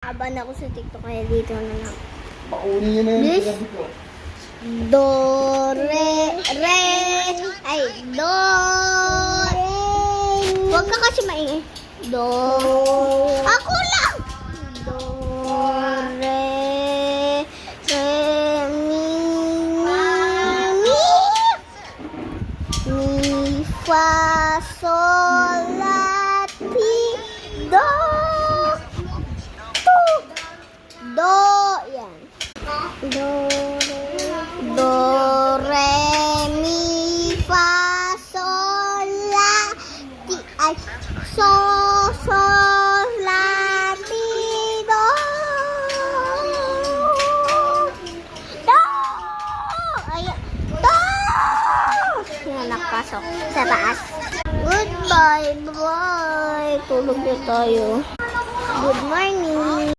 Nakakaban ako sa TikTok kaya dito na lang. Paunin niyo na yun. This? Sinabi ko. Do, re, ay, do, huwag ka kasi maingay. Do, ako lang! Do, re, mi, fa, sol, la, ti, do, do, yan. Do, re, mi, fa, sol, la, ti, ay, sol, la, ti, do. Do! Ay, do! Yan, nakapasok sa taas. Goodbye, bye. Tulog na tayo. Good morning.